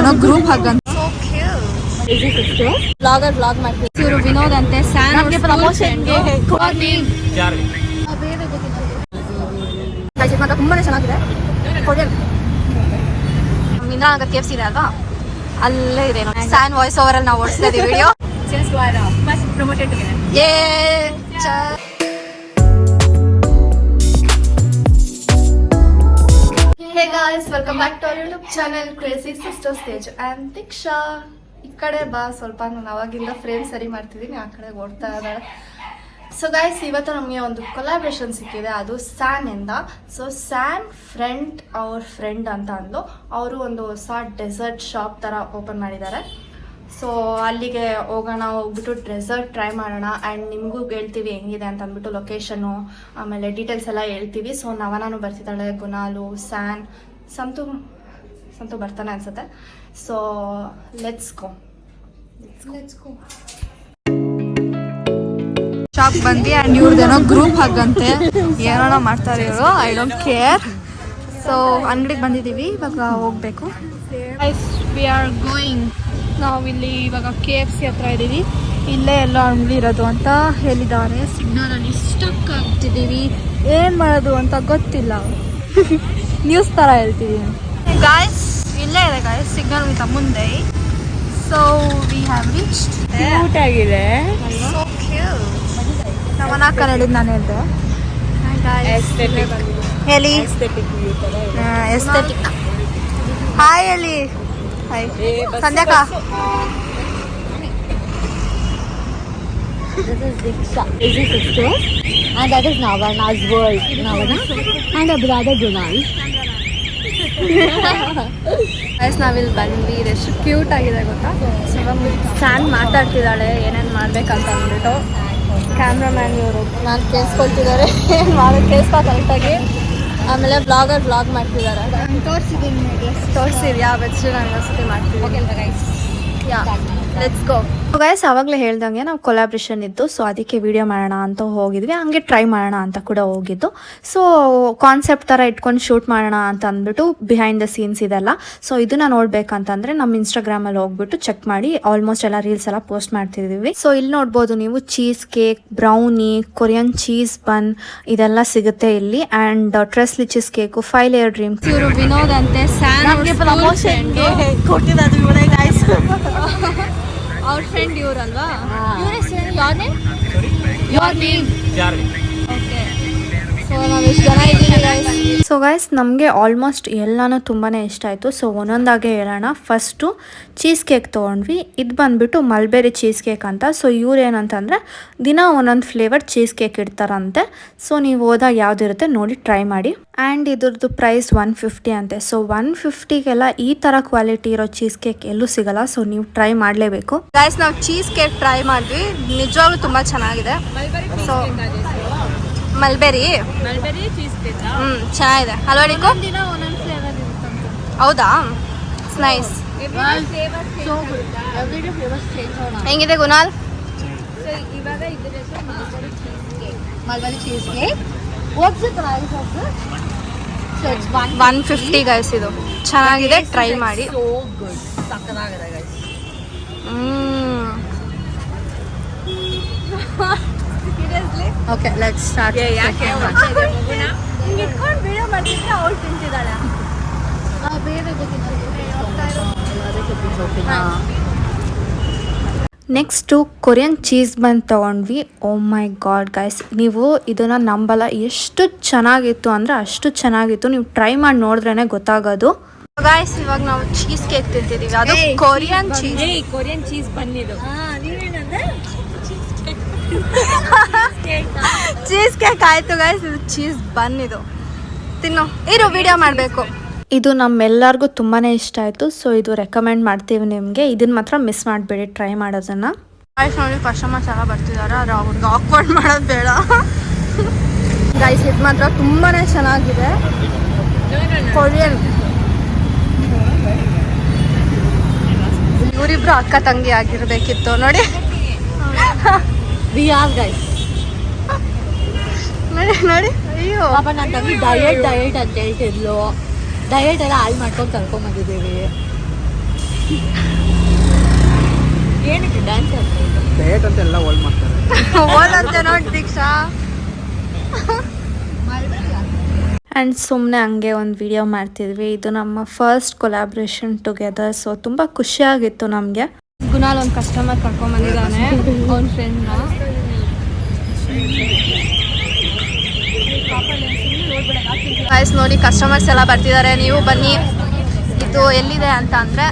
ಇವ್ರದ್ದೇನೋ group hug ಅಂತ blog ಮಾಡ್ತೀವಿ. ಇವರು ವಿನೋದ್ ಅಂತೆ ಪ್ರಮೋಷನ್ಗೆ ಮಾತ್ರ ತುಂಬಾನೇ ಚೆನ್ನಾಗಿದೆ. ಇಂದ್ರಾನಗರ್ KFC ಇದೆ ಅಲ್ವಾ, ಅಲ್ಲೇ ಇದೆ. ಸ್ಯಾನ್ ವಾಯ್ಸ್ ಓವರ್ ಅಲ್ಲಿ ನಾವು ಓಡಿಸ್ತಾ ಇದೀವಿ video. Hey guys, welcome back to our YouTube channel Crazy Sisters Tej and Diksha. ಈ ಕಡೆ ಬಾ, ಸ್ವಲ್ಪ ನಾನು ಅವಾಗಿಂದ ಫ್ರೇಮ್ ಸರಿ ಮಾಡ್ತಿದ್ದೀನಿ, ಆ ಕಡೆ ಓಡ್ತಾ ಇದ್ದಾಳೆ. ಸೊ ಗೈಸ್, ಇವತ್ತು ನಮಗೆ ಒಂದು ಕೊಲಾಬ್ರೇಷನ್ ಸಿಕ್ಕಿದೆ, ಅದು ಸ್ಯಾನ್ ಇಂದ. ಸೊ ಸ್ಯಾನ್ ಫ್ರೆಂಡ್ ಅಂತ ಅಂದು ಅವರು ಒಂದು ಹೊಸ ಡೆಸರ್ಟ್ ಶಾಪ್ ಥರ ಓಪನ್ ಮಾಡಿದ್ದಾರೆ. ಸೊ ಅಲ್ಲಿಗೆ ಹೋಗೋಣ, ಹೋಗ್ಬಿಟ್ಟು ಡೆಸರ್ಟ್ ಟ್ರೈ ಮಾಡೋಣ ಆ್ಯಂಡ್ ನಿಮಗೂ ಹೇಳ್ತೀವಿ ಹೆಂಗಿದೆ ಅಂತ ಅಂದ್ಬಿಟ್ಟು ಲೊಕೇಶನು ಆಮೇಲೆ ಡೀಟೇಲ್ಸ್ ಎಲ್ಲ ಹೇಳ್ತೀವಿ. ಸೊ ನವನಾನು ಬರ್ತಿದ್ದಾಳೆ, ಗುನಾಲು, ಸ್ಯಾನ್, ಸಂತು ಬರ್ತಾನೆ ಅನ್ಸುತ್ತೆ. So let's go. ಶಾಪ್ ಬಂದ್ವಿ ಆ್ಯಂಡ್ ಇವ್ರದ್ದೇನೋ ಗ್ರೂಪ್ ಹಗ್ ಅಂತೆ, ಏನೋ ಮಾಡ್ತಾರೆ ಇವರು, ಐ ಡೋಂಟ್ ಕೇರ್. ಸೊ ಅಂಗಡಿಗೆ ಬಂದಿದ್ದೀವಿ, ಇವಾಗ ಹೋಗ್ಬೇಕು. We are going. ನಾವಿಲ್ಲಿ ಇವಾಗ KFC ಹತ್ರ ಇದ್ದೀವಿ. ಇಲ್ಲೇ ಎಲ್ಲ ಅಂಗಡಿ ಇರೋದು ಅಂತ ಹೇಳಿದ್ದಾರೆ. ಸಿಗ್ನಲಲ್ಲಿ ಸ್ಟಕ್ ಆಗ್ತಿದ್ದೀವಿ, ಏನು ಮಾಡೋದು ಅಂತ ಗೊತ್ತಿಲ್ಲ. ನ್ಯೂಸ್ ಥರ ಹೇಳ್ತೀವಿ. ಗಾಯ್ಸ್ ಇಲ್ಲೇ ಇದೆ ಗಾಯ್ಸ್, ಸಿಗ್ನಲ್ ಇಂತ ಮುಂದೆ. So we have reached. Cute ಆಗಿದೆ, ಸೋ ಕ್ಯೂಟ್. ನಮ್ಮನ್ನ ಕನ್ನಡಿದ್ ನಾನು ಹೇಳಿದೆ ಹೇಳಿ, ಎಸ್ಥೆಟಿಕ್. ಹಾಯ್ ಹೇಳಿ. Hi ಸಂಧ್ಯಾಕ. This is Diksha, Crazy Sisters, and that is Navana's world. Navana and a brother Gunal. Guys ನಾವಿಲ್ಲಿ ಬಂದ್ವಿ, ಎಷ್ಟು ಕ್ಯೂಟ್ ಆಗಿದೆ ಗೊತ್ತಾ. ಸ್ಯಾನ್ ಮಾತಾಡ್ತಿದ್ದಾಳೆ ಏನೇನು ಮಾಡ್ಬೇಕಂತ ಅಂದ್ಬಿಟ್ಟು. ಕ್ಯಾಮ್ರಾಮ್ಯಾನ್ ಇವರು ನಾನು ಕೇಳಿಸ್ಕೊಳ್ತಿದ್ದಾರೆ, ಏನು ಮಾಡೋದು ಕೇಳಿಸ್ಕೊ ಕರೆಕ್ಟಾಗಿ. ಆಮೇಲೆ ಬ್ಲಾಗ್ ಮಾಡ್ತಿದ್ದಾರೆ. ತೋರಿಸಿರಿ ಯಾವ ವೆಚ್ಚ ನಾನು ವಸತಿ ಮಾಡ್ತೀವಿ. Yeah let's go. ಗೈಸ್ ಆವಾಗಲೇ ಹೇಳ್ದಂಗೆ ನಾವು ಕೊಲಾಬ್ರೇಷನ್ ಇದ್ದು, ಸೊ ಅದಕ್ಕೆ ವಿಡಿಯೋ ಮಾಡೋಣ ಅಂತ ಹೋಗಿದ್ವಿ, ಹಂಗೆ ಟ್ರೈ ಮಾಡೋಣ ಅಂತ ಕೂಡ ಹೋಗಿದ್ದು. ಸೊ ಕಾನ್ಸೆಪ್ಟ್ ಥರ ಇಟ್ಕೊಂಡು ಶೂಟ್ ಮಾಡೋಣ ಅಂತ ಅಂದ್ಬಿಟ್ಟು ಬಿಹೈಂಡ್ ದ ಸೀನ್ಸ್ ಇದೆಲ್ಲ. ಸೊ ಇದನ್ನ ನೋಡ್ಬೇಕಂತಂದ್ರೆ ನಮ್ಮ ಇನ್ಸ್ಟಾಗ್ರಾಮಲ್ಲಿ ಹೋಗ್ಬಿಟ್ಟು ಚೆಕ್ ಮಾಡಿ, ಆಲ್ಮೋಸ್ಟ್ ಎಲ್ಲ ರೀಲ್ಸ್ ಎಲ್ಲ ಪೋಸ್ಟ್ ಮಾಡ್ತಿದ್ದೀವಿ. ಸೊ ಇಲ್ಲಿ ನೋಡ್ಬೋದು ನೀವು, cheese cake, brownie, Korean cheese bun ಇದೆಲ್ಲ ಸಿಗುತ್ತೆ ಇಲ್ಲಿ. ಆ್ಯಂಡ್ ಟ್ರೆಸ್ಲಿ ಚೀಸ್ ಕೇಕು, 5 layer ಡ್ರೀಮ್. ಇವರು ವಿನೋದ್ ಅಂತೆ, ಸ್ಯಾನ್ ಪ್ರಮೋಷನ್ಗೆ ಕೊಟ್ಟಿದ್ದಾರೆ ಗೈಸ್. ಅವ್ರ ಫ್ರೆಂಡ್ ಇವ್ರಲ್ವಾ, ಸೊ ಗೈಸ್ ನಮಗೆ ಆಲ್ಮೋಸ್ಟ್ ಎಲ್ಲಾನು ತುಂಬಾ ಇಷ್ಟ ಆಯಿತು. ಸೊ ಒಂದೊಂದಾಗೆ ಹೇಳೋಣ. ಫಸ್ಟು ಚೀಸ್ ಕೇಕ್ ತೊಗೊಂಡ್ವಿ, ಇದು ಬಂದುಬಿಟ್ಟು ಮಲ್ಬೆರಿ ಚೀಸ್ ಕೇಕ್ ಅಂತ. ಸೊ ಇವ್ರು ಏನಂತಂದರೆ ದಿನ ಒಂದೊಂದು ಫ್ಲೇವರ್ ಚೀಸ್ ಕೇಕ್ ಇಡ್ತಾರಂತೆ. ಸೊ ನೀವು ಹೋದಾಗ ಯಾವುದಿರುತ್ತೆ ನೋಡಿ ಟ್ರೈ ಮಾಡಿ. ಆ್ಯಂಡ್ ಇದ್ರದ್ದು ಪ್ರೈಸ್ 150 ಅಂತೆ. ಸೊ 150ಗೆಲ್ಲ ಈ ಥರ ಕ್ವಾಲಿಟಿ ಇರೋ ಚೀಸ್ ಕೇಕ್ ಎಲ್ಲೂ ಸಿಗಲ್ಲ. ಸೊ ನೀವು ಟ್ರೈ ಮಾಡಲೇಬೇಕು ಗೈಸ್. ನಾವು ಚೀಸ್ ಕೇಕ್ ಟ್ರೈ ಮಾಡಿದ್ವಿ, ನಿಜವಾಗ್ಲೂ ತುಂಬ ಚೆನ್ನಾಗಿದೆ. ಸೊ ಮಲ್ಬೆರಿ ಚೀಸ್ ಕೇಕ್ ಚೆನ್ನಾಗಿದೆ ಅಲ್ವಾ ನಿಂಗೂ? ಹೌದಾ, ನೈಸ್. ಹೆಂಗಿದೆ ಗುನಾಲ್? Mulberry cheese cake. What's the price of this? So it's 150 guys. ಇದು ಚೆನ್ನಾಗಿದೆ, ಟ್ರೈ ಮಾಡಿ. So good. ಸಕ್ಕತ್ತಾಗಿದೆ guys. Seriously? Okay, let's start. ಯಾಕೆ ಮಗುನ ಇಟ್ಕೊಂಡು ವಿಡಿಯೋ ಮಾಡ್ತಿದ್ರೆ ಅವಳು ತಿಂತಿದ್ದಾಳೆ. ಬೇರೆ ನೆಕ್ಸ್ಟು ಕೊರಿಯನ್ ಚೀಸ್ ಬನ್ ತೊಗೊಂಡ್ವಿ. ಓ ಮೈ ಗಾಡ್ ಗೈಸ್, ನೀವು ಇದನ್ನು ನಂಬಲ್ಲ, ಎಷ್ಟು ಚೆನ್ನಾಗಿತ್ತು ಅಂದರೆ ಅಷ್ಟು ಚೆನ್ನಾಗಿತ್ತು. ನೀವು ಟ್ರೈ ಮಾಡಿ ನೋಡಿದ್ರೇ ಗೊತ್ತಾಗೋದು. ಗೈಸ್ ಇವಾಗ ನಾವು ಚೀಸ್ ಕೇಕ್ ತಿಂತಿದ್ದೀವಿ, ಅದು ಕೊರಿಯನ್ ಚೀಸ್ ಬಂದಿದ್ದು. ಚೀಸ್ ಕೇಕ್ ಆಯಿತು ಗೈಸ್, ಇದು ಚೀಸ್ ಬನ್. ಇದು ತಿನ್ನು, ಇರು ವಿಡಿಯೋ ಮಾಡಬೇಕು. ಇದು ನಮ್ಮೆಲ್ಲರಿಗೂ ತುಂಬಾ ಇಷ್ಟ ಆಯಿತು. ಸೊ ಇದು ರೆಕಮೆಂಡ್ ಮಾಡ್ತೀವಿ ನಿಮಗೆ, ಇದನ್ನು ಮಾತ್ರ ಮಿಸ್ ಮಾಡಬೇಡಿ ಟ್ರೈ ಮಾಡೋದನ್ನು. ಗೈಸ್ ನೋಡಿ ಕಸ್ಟಮರ್ಸ್ ಎಲ್ಲ ಬರ್ತಿದ್ದಾರೆ, ಆದರೆ ಅವ್ರಿಗೆ ಆಕ್ವರ್ಡ್ ಮಾಡೋದು ಬೇಡ. ಗೈಸ್ ಇದು ಮಾತ್ರ ತುಂಬಾ ಚೆನ್ನಾಗಿದೆ, ಕೊರಿಯನ್. ಇವರಿಬ್ರು ಅಕ್ಕ ತಂಗಿ ಆಗಿರಬೇಕಿತ್ತು ನೋಡಿ. ನೋಡಿ ಅಯ್ಯೋ ಪಾಪ ನನ್ನ ತಂಗಿ ಡಯಟ್ ಅಂತ ಹೇಳ್ತಿದ್ಲು. ಡಯಟ್ ಎಲ್ಲ ಹಾಳು ಮಾಡ್ಕೊಂಡು ಕರ್ಕೊಂಬಂದಿದ್ದೀವಿ. ಏನಕ್ಕೆ ಡ್ಯಾನ್ಸ್ ಡಯಟ್ ಅಂತ ಎಲ್ಲ ಹೋಲ್ಡ್ ಮಾಡ್ತಾರೆ. ಓದಂತೆ ನೋಡಿ ದೀಕ್ಷಾ. ಆ್ಯಂಡ್ ಸುಮ್ಮನೆ ಹಂಗೆ ಒಂದು ವಿಡಿಯೋ ಮಾಡ್ತಿದ್ವಿ. ಇದು ನಮ್ಮ ಫಸ್ಟ್ ಕೊಲಾಬ್ರೇಷನ್ ಟುಗೆದರ್. ಸೊ ತುಂಬ ಖುಷಿಯಾಗಿತ್ತು ನಮಗೆ. ಗುಣಾಲ್ ಒಂದು ಕಸ್ಟಮರ್ ಕರ್ಕೊಂಬಂದಿದ್ದಾನೆ ಅವ್ನ ಫ್ರೆಂಡ್ನ. ಗೈಸ್ ನೋಡಿ ಕಸ್ಟಮರ್ಸ್ ಎಲ್ಲ ಬರ್ತಿದ್ದಾರೆ, ನೀವು ಬನ್ನಿ. ಇದು ಎಲ್ಲಿದೆ ಅಂತ ಅಂದರೆ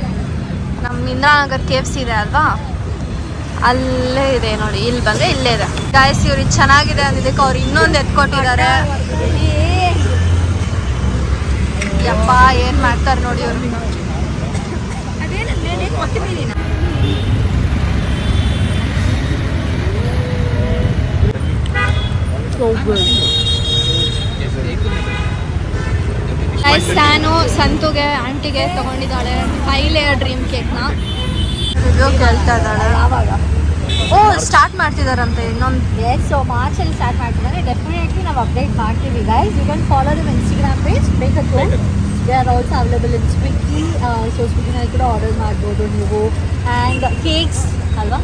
ನಮ್ಮ ಇಂದಿರಾನಗರ್ KFC ಇದೆ ಅಲ್ವಾ, ಅಲ್ಲೇ ಇದೆ ನೋಡಿ. ಇಲ್ಲಿ ಬಂದರೆ ಇಲ್ಲೇ ಇದೆ. ಗೈಸ್ ಇವ್ರಿಗೆ ಚೆನ್ನಾಗಿದೆ ಅಂದಿದ್ದಕ್ಕೆ ಅವ್ರು ಇನ್ನೊಂದು ಎತ್ಕೊಟ್ಟಿದ್ದಾರೆ. ಯಪ್ಪ ಏನು ಮಾಡ್ತಾರೆ ನೋಡಿ ಅವರು. ಸ್ಯಾನು ಸಂತುಗೆ ಆಂಟಿಗೆ ತಗೊಂಡಿದ್ದಾಳೆ 5 ಲೇಯರ್ ಡ್ರೀಮ್ ಕೇಕ್ನ. ರಿವ್ಯೂ ಕೇಳ್ತಾ ಇದ್ದಾಳೆ. ಆವಾಗ ಓ ಸ್ಟಾರ್ಟ್ ಮಾಡ್ತಿದಾರಂತೆ ಇನ್ನೊಂದು. ಎಸ್, ಸೊ ಮಾರ್ಚಲ್ಲಿ ಸ್ಟಾರ್ಟ್ ಮಾಡ್ತಿದ್ದಾರೆ. ಡೆಫಿನೆಟ್ಲಿ ನಾವು ಅಪ್ಡೇಟ್ ಮಾಡ್ತೀವಿ guys. You can follow them Instagram page bake at home. They are also available in Swiggy. So ಸ್ವಿಗ್ಗಿನಲ್ಲಿ ಕೂಡ ಆರ್ಡರ್ ಮಾಡ್ಬೋದು ನೀವು. ಆ್ಯಂಡ್ ಕೇಕ್ಸ್ ಅಲ್ವಾ,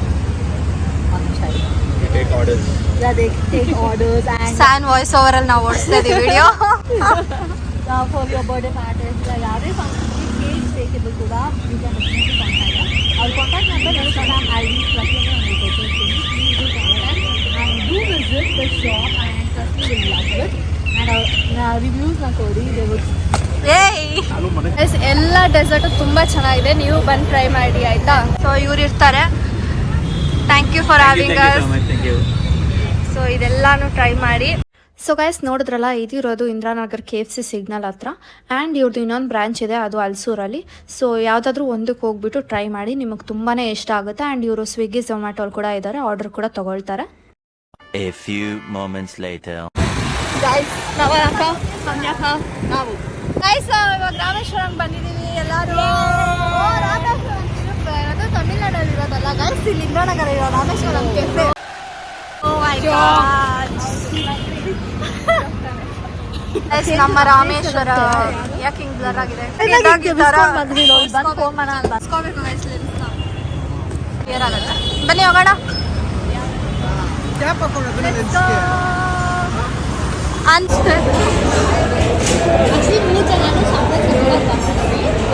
take orders. Yeah, they take orders and ಸ್ಯಾನ್ ವಾಯ್ಸ್ ಓವರಲ್ಲಿ ನಾವು ಓಡಿಸ್ತಾ ಇದ್ದೀವಿ video. for your birthday parties, ಯಾವುದೇ ಫಂಕ್ಷನ್ಗೆ ಕೇಕ್ಸ್ ಬೇಕಿದ್ರು ಕೂಡ you can definitely contact us. Our contact number is Instagram ID ಪ್ರತಿಯೊಂದು ಒಂದು ಕೊಟ್ಟಿರ್ತೀನಿ. Please do contact and do visit the shop and trust me, will love it. And our reviews na ಕೊಡಿ, they would. ಏಯ್ ಎಲ್ಲ desert ತುಂಬ ಚೆನ್ನಾಗಿದೆ, ನೀವು ಬಂದು ಟ್ರೈ ಮಾಡಿ ಆಯಿತಾ. ಸೊ ಇವ್ರು ಇರ್ತಾರೆ. Thank you for having us. So ಇದೆಲ್ಲಾನು ಟ್ರೈ ಮಾಡಿ. ಸೊ ಗೈಸ್ ನೋಡಿದ್ರಲ್ಲ, ಇದಿರೋದು ಇಂದಿರಾನಗರ್ KFC ಸಿಗ್ನಲ್ ಹತ್ರ. ಆ್ಯಂಡ್ ಇವ್ರದ್ದು ಇನ್ನೊಂದು ಬ್ರಾಂಚ್ ಇದೆ, ಅದು ಅಲ್ಸೂರಲ್ಲಿ. ಸೊ ಯಾವುದಾದ್ರೂ ಒಂದಕ್ಕೆ ಹೋಗ್ಬಿಟ್ಟು ಟ್ರೈ ಮಾಡಿ, ನಿಮಗೆ ತುಂಬಾ ಇಷ್ಟ ಆಗುತ್ತೆ. ಆ್ಯಂಡ್ ಇವರು ಸ್ವಿಗ್ಗಿ ಝೊಮ್ಯಾಟೋಲ್ ಕೂಡ ಇದ್ದಾರೆ, ಆರ್ಡರ್ ಕೂಡ ತೊಗೊಳ್ತಾರೆ. A few moments later. Guys ನವನಕ ಸಂಧ್ಯಕ ನಾವು ಗೈಸ್ ಇವಾಗ ರಾಮೇಶ್ವರಂ ಬಂದಿದ್ದೀವಿ ಎಲ್ಲರೂ. ಅದು ತಮಿಳ್ನಾಡಲ್ಲಿ ಇರೋದಲ್ಲ ಗೈಸ್, ಇಲ್ಲಿ ಇಂದಿರಾನಗರ ಇರೋ ರಾಮೇಶ್ವರಂ ಕೆಫೆ. ಓ ಮೈ ಗಾಡ್, ನಮ್ಮ ರಾಮೇಶ್ವರ ಯಾಕೆ ಹಿಂಗ್ ಬ್ಲರ್ ಆಗಿದೆ? ಬನ್ನಿ ಹೋಗೋಣ.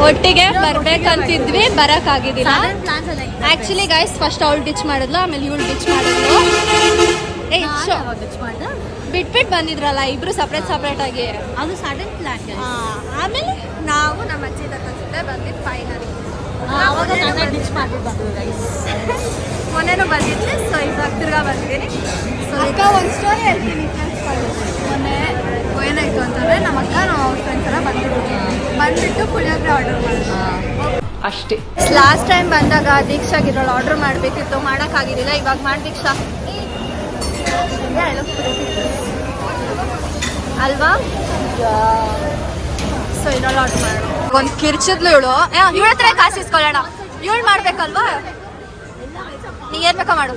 ಒಟ್ಟಿಗೆ ಬರ್ಬೇಕಂತಿದ್ವಿ, ಬರಕ್ಕಾಗಿದ್ದಿಲ್ಲ. ಆಕ್ಚುಲಿ ಗೈಸ್ ಫಸ್ಟ್ ಅವಳು ಡಿಚ್ ಮಾಡಿದ್ಲು, ಆಮೇಲೆ ಇವಳು ಡಿಚ್ ಮಾಡಿದ್ಲು. ಬಿಟ್ಬಿಟ್ಟು ಬಂದಿದ್ರಲ್ಲ ಇಬ್ರು ಸಪ್ರೇಟ್ ಆಗಿ, ಅದು ಸಡನ್ ಪ್ಲಾನ್. ಆಮೇಲೆ ನಾವು ನಮ್ಮ ಅಜ್ಜಿ ತಾತ ಜೊತೆ ಬಂದಿದ್ದು ಫೈನಲಿ. ಮೊನ್ನೆನೂ ಬಂದಿದ್ದೆ, ಸೊ ಇವಾಗ ತಿರ್ಗಾ ಬಂದಿದ್ದೀನಿ. ಸೊ ಅಕ್ಕ ಒಂದು ಸ್ಟೋರಿ ಹೇಳ್ತೀನಿ. ಮೊನ್ನೆ ಏನಾಯ್ತು ಅಂತಂದರೆ ನಮ್ಮ ಅಕ್ಕ ನಾವು ಅವ್ರ ಫ್ರೆಂಡ್ಸ್ ಎಲ್ಲ ಬಂದ್ಬಿಟ್ಟು ಪುಳಿಯೋಗರೆ ಆರ್ಡರ್ ಮಾಡಿದ್ವಿ ಅಷ್ಟೇ. ಲಾಸ್ಟ್ ಟೈಮ್ ಬಂದಾಗ ದೀಕ್ಷಾಗಿರೋಳು ಆರ್ಡರ್ ಮಾಡಬೇಕಿತ್ತು, ಮಾಡೋಕ್ಕಾಗಿರಲಿಲ್ಲ. ಇವಾಗ ಮಾಡಿ ದೀಕ್ಷಾ ಅಲ್ವಾ. ಸೊ ಇನ್ನೊಂದು ಆರ್ಡರ್ ಮಾಡೋಣ. ಒಂದು ಕಿರ್ಚಿದ್ಲು ಇವಳು, ಇವಳ ಹತ್ರ ಕಾಸು ಇಸ್ಕೊಳ್ಳೋಣ. ಇವಳು ಮಾಡ್ಬೇಕಲ್ವಾ, ನೀ ಏನ್ ಬೇಕಾ ಮಾಡು.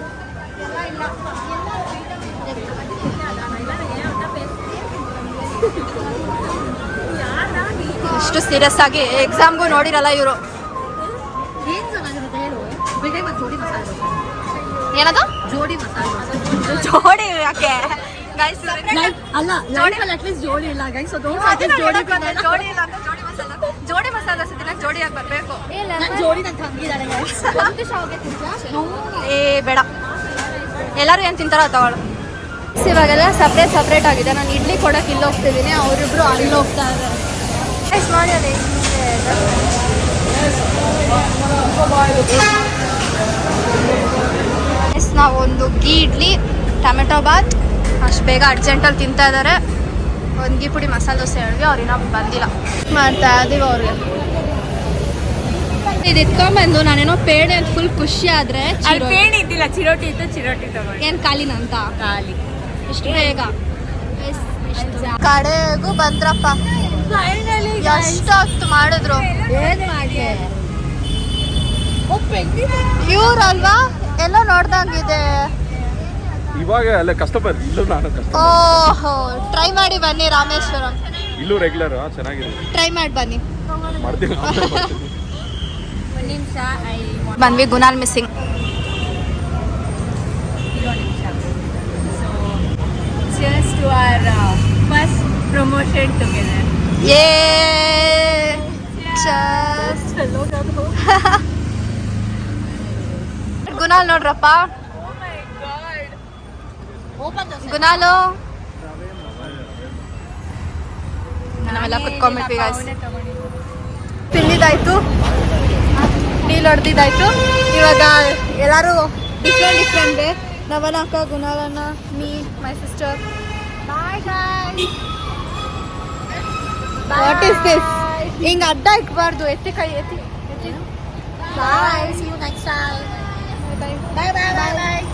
ಇಷ್ಟು ಸೀರಿಯಸ್ ಆಗಿ ಎಕ್ಸಾಮ್ಗೂ ನೋಡಿರಲ್ಲ ಇವರು. ಏನದು ಜೋಡಿ ಮಸಾಲೆ ಜೋಡಿ ಯಾಕೆ ಗೈಸ್? ಅಲ್ಲ, ಅಟ್ಲೀಸ್ಟ್ ಜೋಡಿ ಇಲ್ಲ ಗೈಸ್. ಜೋಡಿ ಮಸಾಲ ಸಿದ್ದಿನ ಜೋಡಿಯಾಗಿ ಬರ್ಬೇಕು. ಜೋಡಿ ನಂಗೆ ಹಂಗಿದ್ದಾಳೆ ಗೈಸ್. ಏ ಬೇಡ, ಎಲ್ಲರೂ ಏನು ತಿಂತಾರೋ ತಗೊಳ್ಳು. ಇವಾಗೆಲ್ಲ ಸಪ್ರೇಟ್ ಆಗಿದೆ. ನಾನು ಇಡ್ಲಿ ಕೊಡೋಕೆ ಇಲ್ಲಿ ಹೋಗ್ತಿದ್ದೀನಿ, ಅವರಿಬ್ರು ಅಲ್ಲಿ ಹೋಗ್ತಾ ಇದ್ದಾರೆ. ನೋಡಿ ಅದೇ ನಾವೊಂದು ಗೀ ಇಡ್ಲಿ, ಟೊಮೆಟೊ ಬಾತ್ ಅಷ್ಟು ಬೇಗ ಅರ್ಜೆಂಟಲ್ಲಿ ತಿಂತಾ ಇದ್ದಾರೆ. ಒಂದು ಗೀ ಪುಡಿ ಮಸಾಲೆ ದೋಸೆ ಹೇಳಿದ್ವಿ, ಅವ್ರು ಇನ್ನೂ ಬಂದಿಲ್ಲ. ಮಾಡ್ತಾ ಇದೀವಿ ಅವ್ರಿಗೆ. ಇದು ಇಟ್ಕೊಂಡ್ಬಂದು ನಾನೇನೋ ಪೇಣೆ ಅಂತ ಫುಲ್ ಖುಷಿ ಆದರೆ ಪೇಣೆ ಇದ್ದಿಲ್ಲ, ಚಿರೋಟಿ ಇತ್ತು, ಚಿರೋಟಿ ತಗೊಂಡು. ಏನು ಖಾಲಿನ ಅಂತ ಖಾಲಿ ಇಷ್ಟು ಬೇಗ ಕಡೆಗೂ ಬಂದ್ರಪ್ಪ. ಎಷ್ಟೊತ್ತು ಮಾಡಿದ್ರು, ಏನ್ ಮಾಡಿ ಇವ್ರಲ್ವಾ ಎಲ್ಲ ನೋಡ್ದಂಗಿದೆ. ಇವಾಗ ಅಲ್ಲ ಕಸ್ಟಮರ್, ಇಲ್ಲೂ ನಾನು ಕಸ್ಟಮರ್. ಓಹೋ, ಟ್ರೈ ಮಾಡಿ ಬನ್ನಿ ರಾಮೇಶ್ವರಂ. ಇಲ್ಲೂ ರೆಗ್ಯುಲರ್ ಚೆನ್ನಾಗಿದೆ, ಟ್ರೈ ಮಾಡಿ ಬನ್ನಿ. ಮಾಡ್ತೀನಿ. ಒಂದು ನಿಮಿಷ ಬಂದ್ವಿ Gunal missing. Cheers to our first promotion together. Gunal ನೋಡ್ರಪ್ಪ, ಗುನಾಲು ನಾವೆಲ್ಲ ಕುತ್ಕೊಂಡ್ಬಿಟ್ವಿ ಗಾಯ್ಸ್. ತಿಂದಿದ್ದಾಯ್ತು, ನೀಲ್ ಹೊಡೆದಿದ್ದಾಯ್ತು. ಇವಾಗ ಎಲ್ಲರೂ ಡಿಫ್ರೆಂಟ್ ನವನ ಅಕ್ಕ, ಗುನಾಲನ್ನ, me, my sister. What is this? ಹಿಂಗೆ ಅಡ್ಡ ಇಕ್ಬಾರ್ದು, ಎತ್ತಿ ಕೈ ಎತ್ತಿ ಎತ್ತಿ. Bye, see you next time. Bye bye bye bye.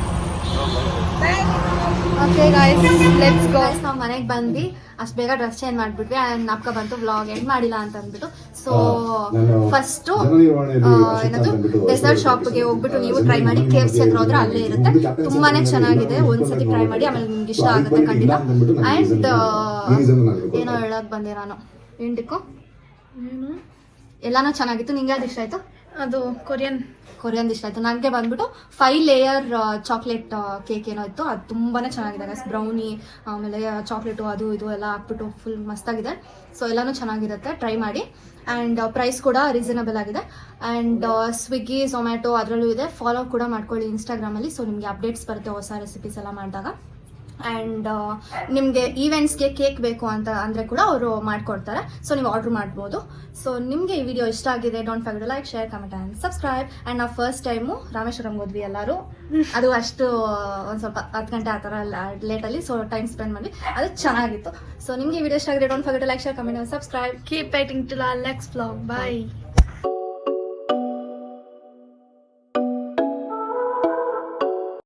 Okay guys, let's go. ನಾವು ಮನೆಗೆ ಬಂದ್ವಿ, ಅಷ್ಟು ಬೇಗ ಡ್ರೆಸ್ ಚೇಂಜ್ ಮಾಡಿಬಿಟ್ವಿ. ಆ್ಯಂಡ್ ಅಪ್ಪ ಬಂತು ವ್ಲಾಗ್ ಎಂಡ್ ಮಾಡಿಲ್ಲ ಅಂತ ಅಂದ್ಬಿಟ್ಟು. ಸೊ ಫಸ್ಟು ಏನದು ಡೆಸರ್ಟ್ ಶಾಪ್ಗೆ ಹೋಗ್ಬಿಟ್ಟು ನೀವು ಟ್ರೈ ಮಾಡಿ. KFC ಹತ್ರ ಹೋದ್ರೆ ಅಲ್ಲೇ ಇರುತ್ತೆ, ತುಂಬಾ ಚೆನ್ನಾಗಿದೆ. ಒಂದ್ಸತಿ ಟ್ರೈ ಮಾಡಿ, ಆಮೇಲೆ ನಿಮ್ಗೆ ಇಷ್ಟ ಆಗುತ್ತೆ ಖಂಡಿತ. ಆ್ಯಂಡ್ ಏನೋ ಹೇಳೋದು ಬಂದೆ ನಾನು, ಇಂಡಿಕೋ ಎಲ್ಲಾನು ಚೆನ್ನಾಗಿತ್ತು. ನಿಂಗೆ ಅದು ಇಷ್ಟ ಆಯಿತು? ಅದು ಕೊರಿಯನ್ ಇಷ್ಟ ಆಯಿತು. ನನಗೆ ಬಂದ್ಬಿಟ್ಟು 5 ಲೇಯರ್ ಚಾಕ್ಲೇಟ್ ಕೇಕ್ ಏನೋ ಇತ್ತು, ಅದು ತುಂಬಾ ಚೆನ್ನಾಗಿದೆ ಗೈಸ್. ಬ್ರೌನಿ ಆಮೇಲೆ ಚಾಕ್ಲೇಟು ಅದು ಇದು ಎಲ್ಲ ಹಾಕ್ಬಿಟ್ಟು ಫುಲ್ ಮಸ್ತಾಗಿದೆ. ಸೊ ಎಲ್ಲನೂ ಚೆನ್ನಾಗಿರುತ್ತೆ, ಟ್ರೈ ಮಾಡಿ. ಆ್ಯಂಡ್ ಪ್ರೈಸ್ ಕೂಡ ರೀಸನಬಲ್ ಆಗಿದೆ. ಆ್ಯಂಡ್ ಸ್ವಿಗ್ಗಿ, ಝೊಮ್ಯಾಟೊ ಅದರಲ್ಲೂ ಇದೆ. ಫಾಲೋ ಕೂಡ ಮಾಡ್ಕೊಳ್ಳಿ ಇನ್ಸ್ಟಾಗ್ರಾಮಲ್ಲಿ. ಸೊ ನಿಮಗೆ ಅಪ್ಡೇಟ್ಸ್ ಬರುತ್ತೆ ಹೊಸ ರೆಸಿಪೀಸ್ ಎಲ್ಲ ಮಾಡಿದಾಗ. ಆ್ಯಂಡ್ ನಿಮಗೆ ಈವೆಂಟ್ಸ್ಗೆ ಕೇಕ್ ಬೇಕು ಅಂತ ಅಂದರೆ ಕೂಡ ಅವರು ಮಾಡಿಕೊಡ್ತಾರೆ. ಸೊ ನೀವು ಆರ್ಡ್ರ್ ಮಾಡ್ಬೋದು. ಸೊ ನಿಮಗೆ ಈ ವಿಡಿಯೋ ಇಷ್ಟ ಆಗಿದೆ, don't forget like, share, comment and subscribe. And ನಾವು ಫಸ್ಟ್ ಟೈಮು ರಾಮೇಶ್ವರಂಗೆ ಹೋದ್ವಿ ಎಲ್ಲರೂ. ಅದು ಅಷ್ಟು ಒಂದು ಸ್ವಲ್ಪ 10 ಗಂಟೆ ಆ ಥರ ಲೇಟಲ್ಲಿ. ಸೊ ಟೈಮ್ ಸ್ಪೆಂಡ್ ಮಾಡಿ, ಅದು ಚೆನ್ನಾಗಿತ್ತು. ಸೊ ನಿಮಗೆ ಈ ವಿಡಿಯೋ ಇಷ್ಟ ಆಗಿದೆ, don't forget like, share, comment and subscribe. Keep waiting to the next vlog. Bye.